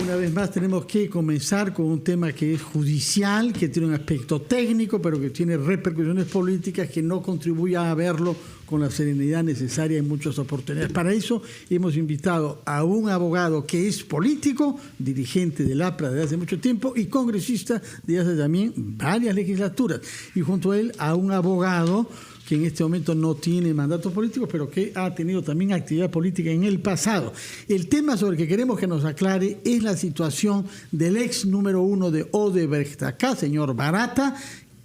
una vez más tenemos que comenzar con un tema que es judicial, que tiene un aspecto técnico, pero que tiene repercusiones políticas que no contribuye a verlo con la serenidad necesaria en muchas oportunidades. Para eso hemos invitado a un abogado que es político, dirigente del APRA desde hace mucho tiempo y congresista desde hace también varias legislaturas. Y junto a él a un abogado que en este momento no tiene mandatos políticos, pero que ha tenido también actividad política en el pasado. El tema sobre el que queremos que nos aclare es la situación del ex número 1 de Odebrecht acá, señor Barata,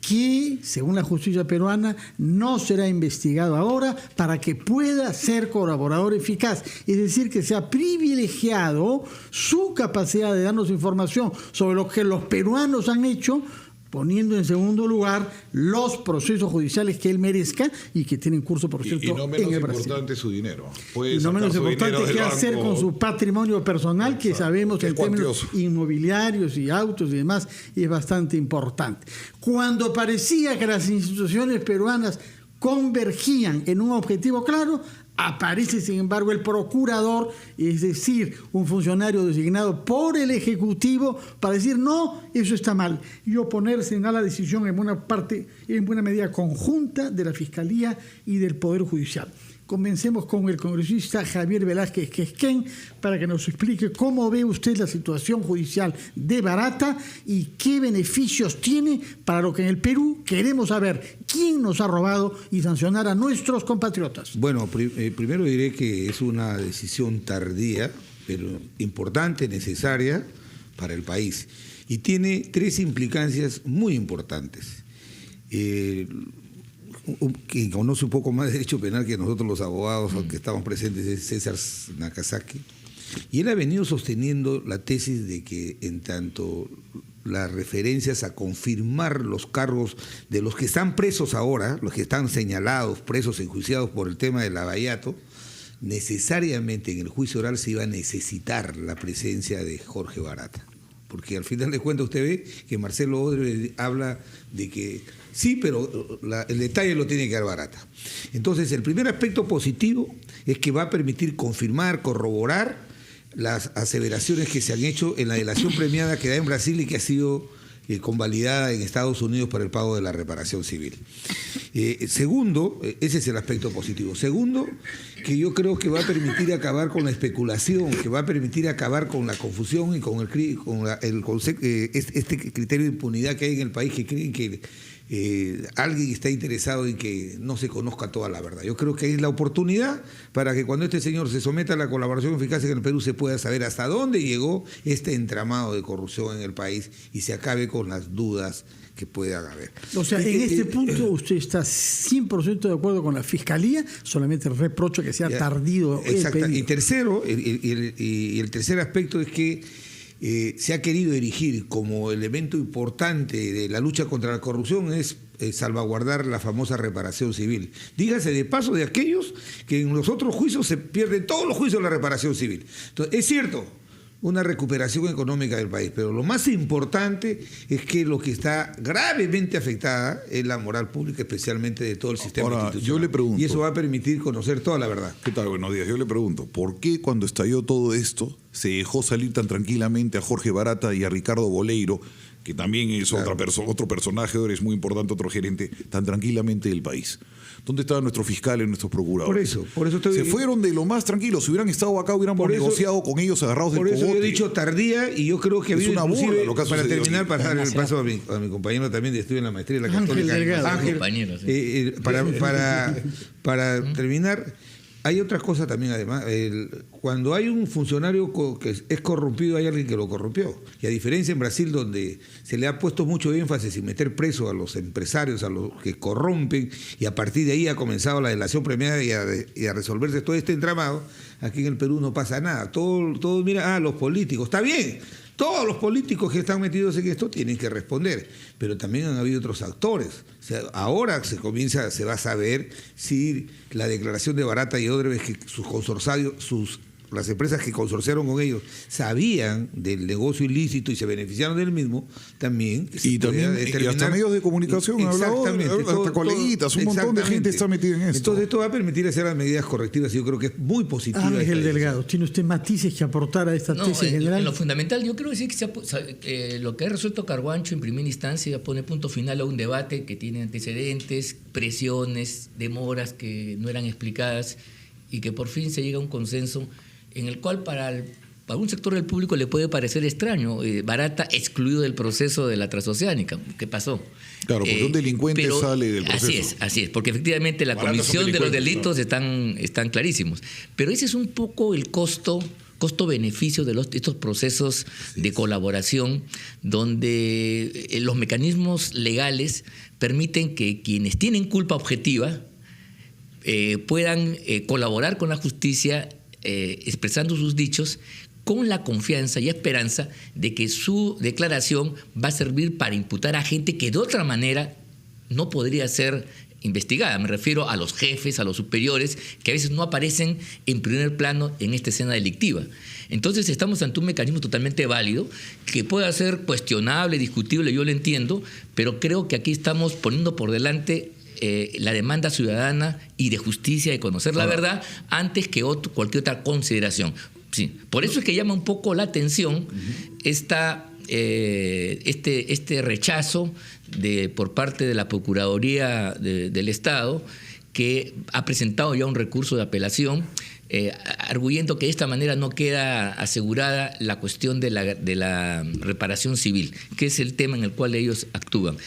que, según la justicia peruana, no será investigado ahora para que pueda ser colaborador eficaz. Es decir, que se ha privilegiado su capacidad de darnos información sobre lo que los peruanos han hecho, poniendo en segundo lugar los procesos judiciales que él merezca y que tienen curso, por cierto, y no menos en el Brasil. Importante su dinero. Y no menos importante qué hacer con su patrimonio personal, que sabemos que en términos inmobiliarios y autos y demás es bastante importante. Cuando parecía que las instituciones peruanas convergían en un objetivo claro, aparece, sin embargo, el procurador, es decir, un funcionario designado por el Ejecutivo para decir no, eso está mal, y oponerse a la decisión en buena medida conjunta de la Fiscalía y del Poder Judicial. Comencemos con el congresista Javier Velázquez Quesquén para que nos explique cómo ve usted la situación judicial de Barata y qué beneficios tiene para lo que en el Perú queremos saber quién nos ha robado y sancionar a nuestros compatriotas. Bueno, primero diré que es una decisión tardía, pero importante, necesaria para el país. Y tiene tres implicancias muy importantes. Quien conoce un poco más de derecho penal que nosotros los abogados, aunque estamos presentes, es César Nakazaki, y él ha venido sosteniendo la tesis de que en tanto las referencias a confirmar los cargos de los que están presos ahora, los que están señalados, presos, enjuiciados por el tema del Lavallato, necesariamente en el juicio oral se iba a necesitar la presencia de Jorge Barata. Porque al final de cuentas usted ve que Marcelo Odebrecht habla de que sí, pero el detalle lo tiene que dar Barata. Entonces, el primer aspecto positivo es que va a permitir confirmar, corroborar las aseveraciones que se han hecho en la delación premiada que da en Brasil y que ha sido convalidada en Estados Unidos para el pago de la reparación civil. Segundo, ese es el aspecto positivo. Segundo, que yo creo que va a permitir acabar con la especulación, que va a permitir acabar con la confusión y con este criterio de impunidad que hay en el país, que creen que alguien está interesado en que no se conozca toda la verdad. Yo creo que es la oportunidad para que cuando este señor se someta a la colaboración eficaz en el Perú se pueda saber hasta dónde llegó este entramado de corrupción en el país y se acabe con las dudas que puedan haber. O sea, en este punto usted está 100% de acuerdo con la Fiscalía, solamente el reproche que sea tardío. Exacto. Y tercero, el tercer aspecto es que se ha querido erigir como elemento importante de la lucha contra la corrupción es salvaguardar la famosa reparación civil. Dígase de paso de aquellos que en los otros juicios se pierden todos los juicios de la reparación civil. Entonces, es cierto, una recuperación económica del país, pero lo más importante es que lo que está gravemente afectada es la moral pública, especialmente de todo el sistema institucional. Yo le pregunto, y eso va a permitir conocer toda la verdad. ¿Qué tal? Buenos días. Yo le pregunto, ¿por qué cuando estalló todo esto se dejó salir tan tranquilamente a Jorge Barata y a Ricardo Boleiro, que también es otro personaje, es muy importante, otro gerente, tan tranquilamente del país? ¿Dónde estaban nuestros fiscales, nuestros procuradores? Por eso se fueron de lo más tranquilos. Si hubieran estado acá, hubiéramos negociado con ellos agarrados del cogote. Por eso yo he dicho tardía y yo creo que ha habido inclusive, para terminar, para dar el paso a mi compañero también de estudio en la maestría de la Católica, Ángel, para terminar, hay otra cosa también además. Cuando hay un funcionario que es corrompido, hay alguien que lo corrompió. Y a diferencia en Brasil, donde se le ha puesto mucho énfasis en meter preso a los empresarios, a los que corrompen, y a partir de ahí ha comenzado la delación premiada y a resolverse todo este entramado, aquí en el Perú no pasa nada. Todo mira, los políticos, está bien. Todos los políticos que están metidos en esto tienen que responder, pero también han habido otros actores. O sea, ahora se va a saber si la declaración de Barata y Odebrecht, que sus consorsarios, sus las empresas que consorciaron con ellos sabían del negocio ilícito y se beneficiaron del mismo, también. Y también y hasta medios de comunicación, hasta coleguitas, un montón de gente está metida en esto. Entonces esto va a permitir hacer las medidas correctivas y yo creo que es muy positiva. Ángel Delgado, ¿tiene usted matices que aportar a esta tesis general? En lo fundamental, yo creo decir que lo que ha resuelto Carguancho en primera instancia pone punto final a un debate que tiene antecedentes, presiones, demoras que no eran explicadas y que por fin se llega a un consenso en el cual para un sector del público le puede parecer extraño, Barata excluido del proceso de la transoceánica. ¿Qué pasó? Claro, porque un delincuente sale del proceso. Así es, porque efectivamente la comisión de los delitos están clarísimos. Pero ese es un poco el costo-beneficio de estos procesos de colaboración, donde los mecanismos legales permiten que quienes tienen culpa objetiva puedan colaborar con la justicia expresando sus dichos con la confianza y esperanza de que su declaración va a servir para imputar a gente que de otra manera no podría ser investigada. Me refiero a los jefes, a los superiores, que a veces no aparecen en primer plano en esta escena delictiva. Entonces estamos ante un mecanismo totalmente válido, que puede ser cuestionable, discutible, yo lo entiendo, pero creo que aquí estamos poniendo por delante la demanda ciudadana y de justicia, de conocer la verdad, antes que cualquier otra consideración. Sí, por eso es que llama un poco la atención este rechazo por parte de la Procuraduría del Estado, que ha presentado ya un recurso de apelación, arguyendo que de esta manera no queda asegurada la cuestión de la reparación civil, que es el tema en el cual ellos actúan.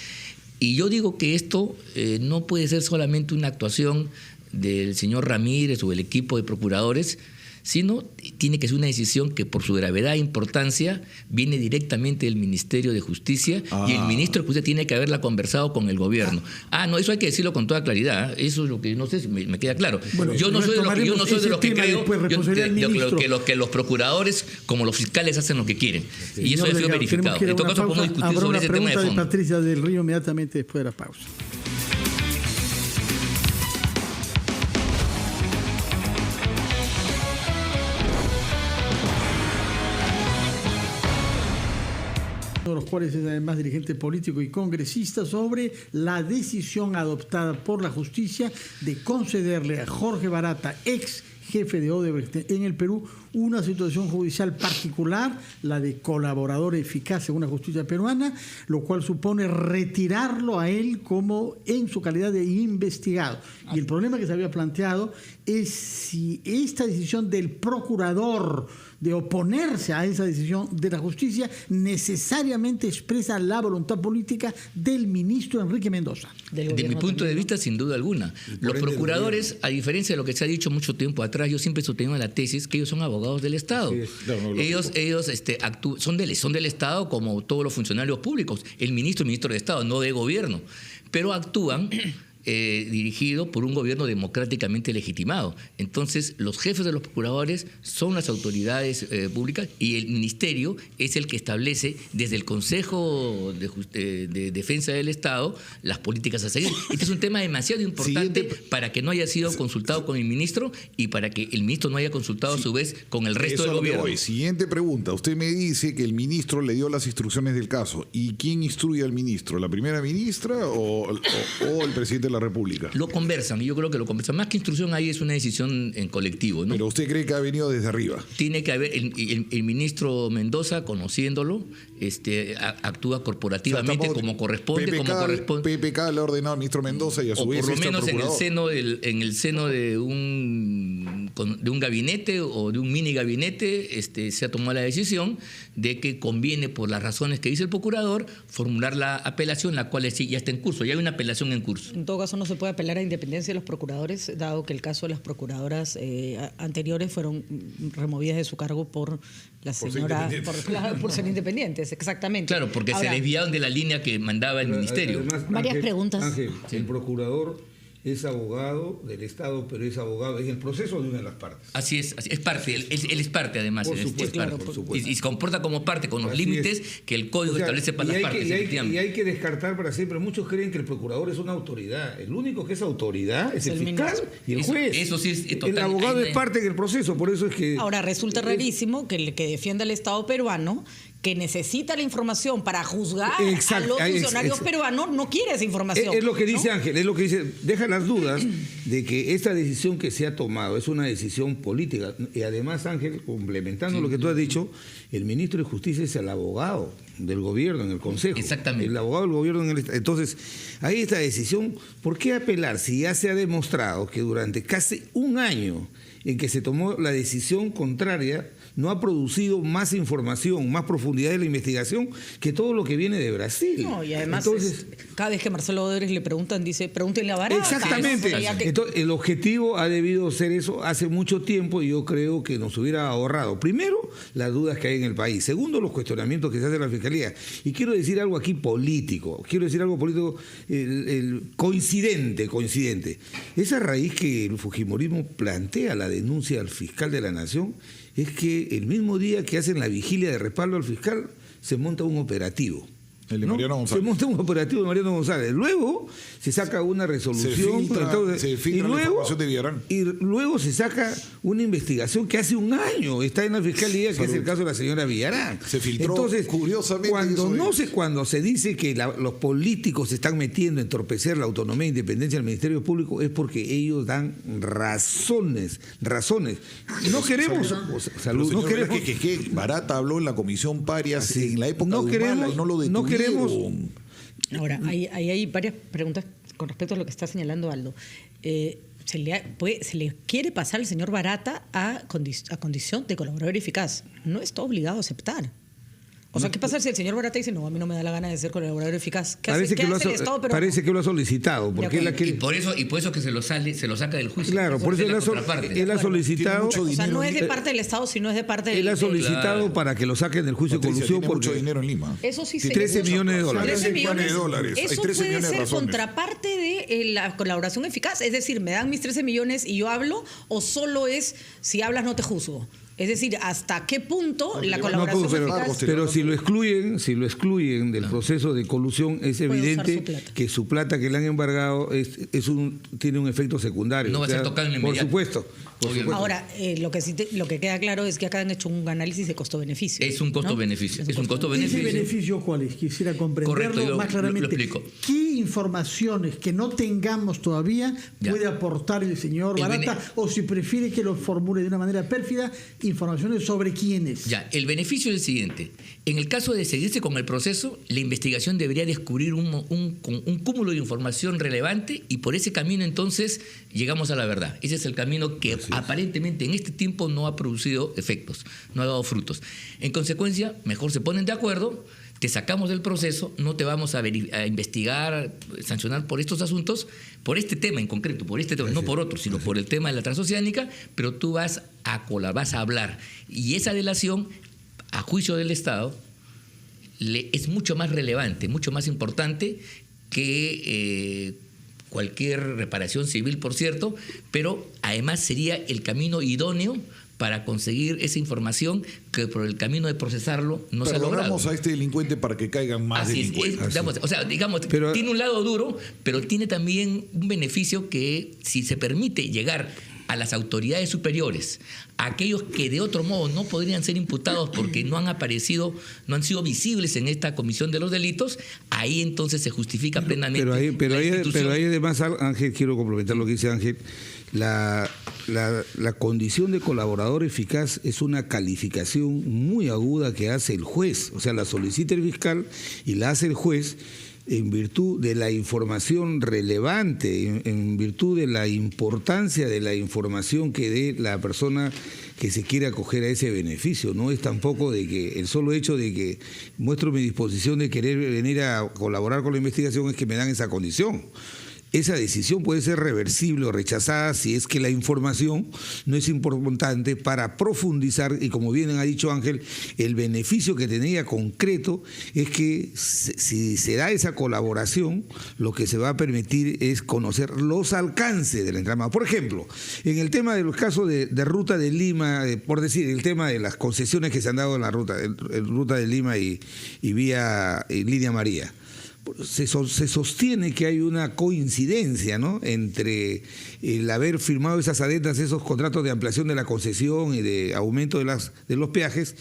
Y yo digo que esto no puede ser solamente una actuación del señor Ramírez o el equipo de procuradores, sino tiene que ser una decisión que por su gravedad e importancia viene directamente del Ministerio de Justicia y el ministro de Justicia tiene que haberla conversado con el gobierno. No, eso hay que decirlo con toda claridad. Eso es lo que no sé si me queda claro. Bueno, yo no soy de los que creo que los procuradores como los fiscales hacen lo que quieren. Sí. Y eso ha sido verificado. En todo caso podemos discutir sobre ese tema de fondo. Patricia del Río inmediatamente después de la pausa. De los cuales es además dirigente político y congresista, sobre la decisión adoptada por la justicia de concederle a Jorge Barata, ex jefe de Odebrecht en el Perú, una situación judicial particular, la de colaborador eficaz según la justicia peruana, lo cual supone retirarlo a él como en su calidad de investigado. Y el problema que se había planteado es si esta decisión del procurador de oponerse a esa decisión de la justicia necesariamente expresa la voluntad política del ministro Enrique Mendoza. Desde mi punto de vista, sin duda alguna. Los procuradores, a diferencia de lo que se ha dicho mucho tiempo atrás, yo siempre he sostenido la tesis que ellos son abogados del Estado. Sí, ellos son del Estado como todos los funcionarios públicos. El ministro de Estado, no de gobierno. Pero actúan dirigido por un gobierno democráticamente legitimado. Entonces, los jefes de los procuradores son las autoridades públicas y el ministerio es el que establece desde el Consejo de Defensa del Estado las políticas a seguir. Este es un tema demasiado importante para que no haya sido consultado con el ministro y para que el ministro no haya consultado a su vez con el resto del gobierno. Siguiente pregunta. Usted me dice que el ministro le dio las instrucciones del caso. ¿Y quién instruye al ministro? ¿La primera ministra o el presidente de la República? Lo conversan, y yo creo que lo conversan. Más que instrucción ahí es una decisión en colectivo, ¿no? Pero usted cree que ha venido desde arriba. Tiene que haber, el ministro Mendoza, conociéndolo, actúa corporativamente como corresponde. PPK le ha ordenado al ministro Mendoza y a su vez por lo menos en el seno de un gabinete o de un mini gabinete se ha tomado la decisión de que conviene, por las razones que dice el procurador, formular la apelación, la cual sí ya está en curso. Ya hay una apelación en curso. En todo caso, no se puede apelar a independencia de los procuradores, dado que el caso de las procuradoras anteriores fueron removidas de su cargo por la señora por ser independientes, exactamente. Claro, porque se desviaron de la línea que mandaba el ministerio. Además, varias preguntas. Ángel, sí. El procurador es abogado del Estado, pero es abogado en el proceso de una de las partes. Así es parte, él es parte además. Por supuesto, claro, por supuesto. Y se comporta como parte con los Así límites es. que el código establece para las partes. Y hay que descartar para siempre. Muchos creen que el procurador es una autoridad. El único que es autoridad es el fiscal y el juez. Eso sí es total. El abogado es parte en el proceso, por eso es que... Ahora, resulta rarísimo que el que defienda al Estado peruano, que necesita la información para juzgar a los funcionarios peruanos, no quiere esa información. Es lo que dice, ¿no? Ángel, es lo que dice, deja las dudas de que esta decisión que se ha tomado es una decisión política. Y además, Ángel, complementando lo que tú has dicho, el ministro de Justicia es el abogado del gobierno en el Consejo. Exactamente. El abogado del gobierno en el Estado. Entonces, ahí esta decisión, ¿por qué apelar si ya se ha demostrado que durante casi un año en que se tomó la decisión contraria, no ha producido más información, más profundidad de la investigación que todo lo que viene de Brasil? No, y además, entonces, cada vez que Marcelo Odebrecht le preguntan, dice, pregúntenle a Barata. Exactamente. Entonces, el objetivo ha debido ser eso hace mucho tiempo y yo creo que nos hubiera ahorrado, primero, las dudas que hay en el país. Segundo, los cuestionamientos que se hace a la Fiscalía. Y quiero decir algo aquí político. Coincidente. Esa raíz que el fujimorismo plantea la denuncia al fiscal de la Nación es que el mismo día que hacen la vigilia de respaldo al fiscal se monta un operativo. El de Mariano González. Se monta un operativo de Mariano González. Luego se saca una resolución. Se filtra la información de Villarán. Y luego se saca una investigación que hace un año está en la Fiscalía, que es el caso de la señora Villarán. Se filtró, entonces, curiosamente. Cuando se dice que los políticos se están metiendo a entorpecer la autonomía e independencia del Ministerio Público, es porque ellos dan razones. No queremos... Salud. No queremos que Barata habló en la Comisión Parias en la época de Humala y no lo detuvieron. Ahora, hay varias preguntas con respecto a lo que está señalando Aldo. Se le quiere pasar al señor Barata a condición de colaborador eficaz. No está obligado a aceptar. O sea, ¿qué pasa si el señor Barata dice, no, a mí no me da la gana de ser colaborador eficaz? Parece que lo ha solicitado. Porque y por eso que se lo saca del juicio. Claro, por eso él ha solicitado... O sea, no es de parte del Estado, sino es de parte del... Él ha solicitado para que lo saquen del juicio de colusión porque mucho dinero en Lima. Eso sí, 13 millones de dólares. 13 millones de dólares. Eso puede ser contraparte de la colaboración eficaz. Es decir, me dan mis 13 millones y yo hablo, o solo es, si hablas no te juzgo. Es decir, ¿hasta qué punto la colaboración eficaz? Pero si lo excluyen del proceso de colusión, es evidente que su plata que le han embargado tiene un efecto secundario. No va a ser tocado en el inmediato. Por supuesto. Ahora, lo que queda claro es que acá han hecho un análisis de costo-beneficio. Es un costo-beneficio. ¿No? Es un costo-beneficio. ¿Ese beneficio cuál es? Quisiera comprenderlo más claramente. Lo explico. ¿Qué informaciones que no tengamos todavía puede aportar el señor Barata? O si prefiere que lo formule de una manera pérfida, informaciones sobre quiénes. Ya, el beneficio es el siguiente. En el caso de seguirse con el proceso, la investigación debería descubrir un cúmulo de información relevante y por ese camino entonces llegamos a la verdad. Ese es el camino que aparentemente en este tiempo no ha producido efectos, no ha dado frutos. En consecuencia, mejor se ponen de acuerdo, te sacamos del proceso, no te vamos a investigar, sancionar por estos asuntos, por este tema en concreto, por este tema, no por otro, sino por el tema de la transoceánica, pero tú vas a hablar. Y esa delación, a juicio del Estado, es mucho más relevante, mucho más importante que cualquier reparación civil, por cierto, pero además sería el camino idóneo para conseguir esa información que por el camino de procesarlo no se ha logrado. Perdonamos a este delincuente para que caigan más delincuentes. Tiene un lado duro, pero tiene también un beneficio que si se permite llegar a las autoridades superiores, a aquellos que de otro modo no podrían ser imputados porque no han aparecido, no han sido visibles en esta comisión de los delitos, ahí entonces se justifica plenamente. Pero ahí además, Ángel, quiero complementar lo que dice Ángel. La condición de colaborador eficaz es una calificación muy aguda que hace el juez, o sea, la solicita el fiscal y la hace el juez en virtud de la información relevante, en virtud de la importancia de la información que dé la persona que se quiere acoger a ese beneficio. No es tampoco de que el solo hecho de que muestro mi disposición de querer venir a colaborar con la investigación es que me dan esa condición. esa decisión puede ser reversible o rechazada si es que la información no es importante para profundizar, y como bien ha dicho Ángel, el beneficio que tenía concreto es que si se da esa colaboración, lo que se va a permitir es conocer los alcances del entramado. Por ejemplo, en el tema de los casos de ruta de Lima, por decir, el tema de las concesiones que se han dado en la ruta de Lima y vía Línea María, se sostiene que hay una coincidencia, ¿no?, entre el haber firmado esas adendas, esos contratos de ampliación de la concesión y de aumento de los peajes,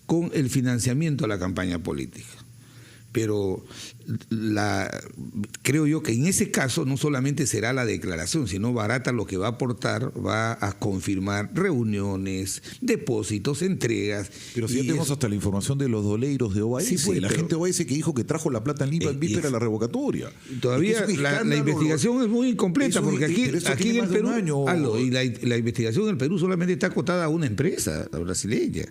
con el financiamiento a la campaña política. Pero creo yo que en ese caso no solamente será la declaración, sino Barata lo que va a aportar va a confirmar reuniones, depósitos, entregas. Pero si ya tenemos hasta la información de los doleiros de OAS, sí, la gente de OAS que dijo que trajo la plata en Lima en víspera de la revocatoria. Todavía la investigación es muy incompleta, porque aquí en el Perú, y la investigación en el Perú solamente está acotada a una empresa, la brasileña,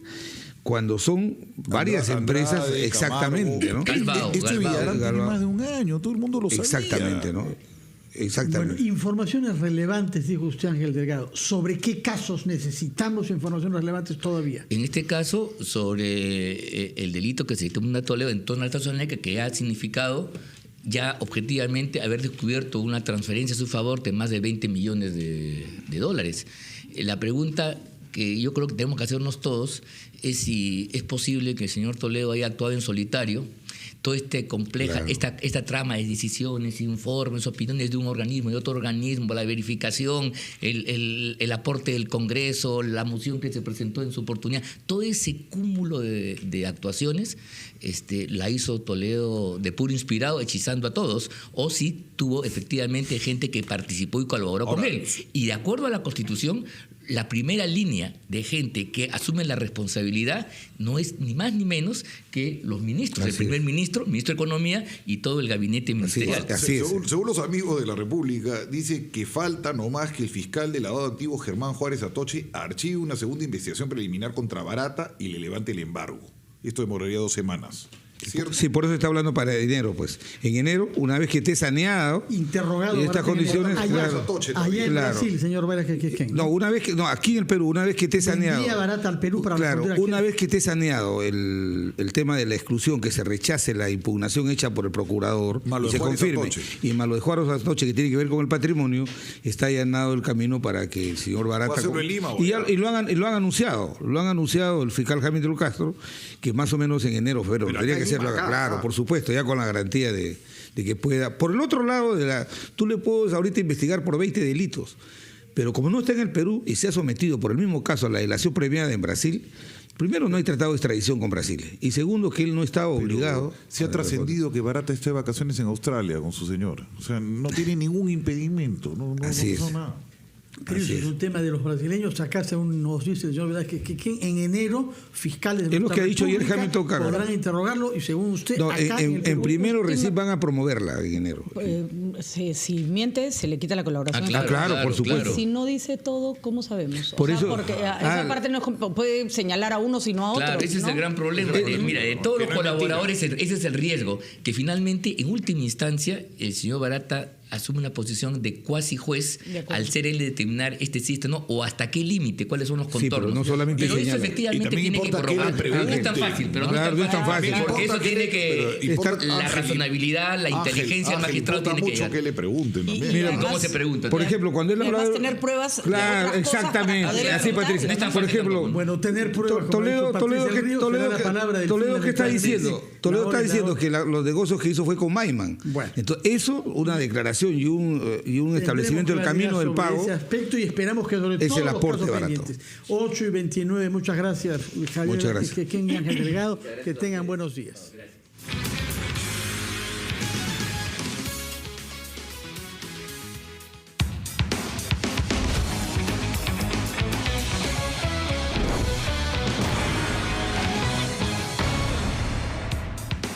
cuando son varias empresas, exactamente, ¿no? Esto de Villarán tiene más de un año, todo el mundo lo sabía. Exactamente, ¿no? Exactamente. Bueno, informaciones relevantes, dijo usted, Ángel Delgado. ¿Sobre qué casos necesitamos informaciones relevantes todavía? En este caso, sobre el delito que se toma Toledo en torno a esta zona que ha significado ya objetivamente haber descubierto una transferencia a su favor de más de 20 millones de dólares. La pregunta que yo creo que tenemos que hacernos todos es si es posible que el señor Toledo haya actuado en solitario. Toda compleja, claro, esta trama de decisiones, informes, opiniones de un organismo y de otro organismo, la verificación, el aporte del Congreso, la moción que se presentó en su oportunidad, todo ese cúmulo de actuaciones la hizo Toledo de puro inspirado, hechizando a todos, o si tuvo efectivamente gente que participó y colaboró con él. Y de acuerdo a la Constitución, la primera línea de gente que asume la responsabilidad no es ni más ni menos que los ministros, el primer ministro, ministro de Economía y todo el gabinete ministerial. Según los amigos de la República, dice que falta nomás que el fiscal de lavado de activos, Germán Juárez Atoche, archive una segunda investigación preliminar contra Barata y le levante el embargo. Esto demoraría 2 semanas. ¿Cierto? Sí, por eso está hablando para enero, pues. En enero, una vez que esté saneado, interrogado en estas condiciones, allá en Brasil, señor Velázquez. Aquí en el Perú, una vez que esté saneado. Envía Barata al Perú para una vez que esté saneado el tema de la exclusión, que se rechace la impugnación hecha por el procurador y se confirme, y más lo de Juárez Atoche, que tiene que ver con el patrimonio, está allanado el camino para que el señor Barata y lo han anunciado el fiscal Jaime de Castro, que más o menos en enero, febrero, tendría que ser, claro, por supuesto, ya con la garantía de que pueda. Por el otro lado, tú le puedes ahorita investigar por 20 delitos, pero como no está en el Perú y se ha sometido por el mismo caso a la delación premiada en Brasil, primero, no hay tratado de extradición con Brasil, y segundo, que él no estaba obligado. Se ha trascendido que Barata está de vacaciones en Australia con su señora. O sea, no tiene ningún impedimento, no pasó nada. Pero eso es un tema de los brasileños, sacarse nos dice el señor Velázquez que en enero fiscales de es lo que ha dicho ayer Hamilton Carlos. Podrán interrogarlo y según usted en primero recién van a promoverla en enero. Si miente se le quita la colaboración. Claro, por supuesto. Si no dice todo, ¿cómo sabemos? Por eso, porque esa parte no puede señalar a unos y no a otros. Claro, ese es el gran problema. Mira, de todos los colaboradores, ese es el riesgo, que finalmente, en última instancia, el señor Barata asume una posición de cuasi juez al ser él de determinar sistema, o hasta qué límite, cuáles son los contornos. Pero no solamente eso efectivamente tiene que corroborar. No es tan fácil, no es tan fácil. Porque eso tiene que la razonabilidad, la inteligencia del magistrado tiene que llegar. Que le pregunten también. Mira, ¿cómo se pregunta? Por ejemplo, cuando él habla de tener pruebas. Claro, exactamente. Así, Patricia. Por ejemplo, bueno, tener pruebas. Toledo, ¿qué está diciendo? Toledo está diciendo que los negocios que hizo fue con Maiman. Entonces, eso, una declaración y un establecimiento del camino del pago. Ese aspecto, y esperamos que sobre todo el aporte los casos barato. pendientes. 8:29, muchas gracias, Javier. Muchas gracias. Ángel Delgado, que tengan buenos días.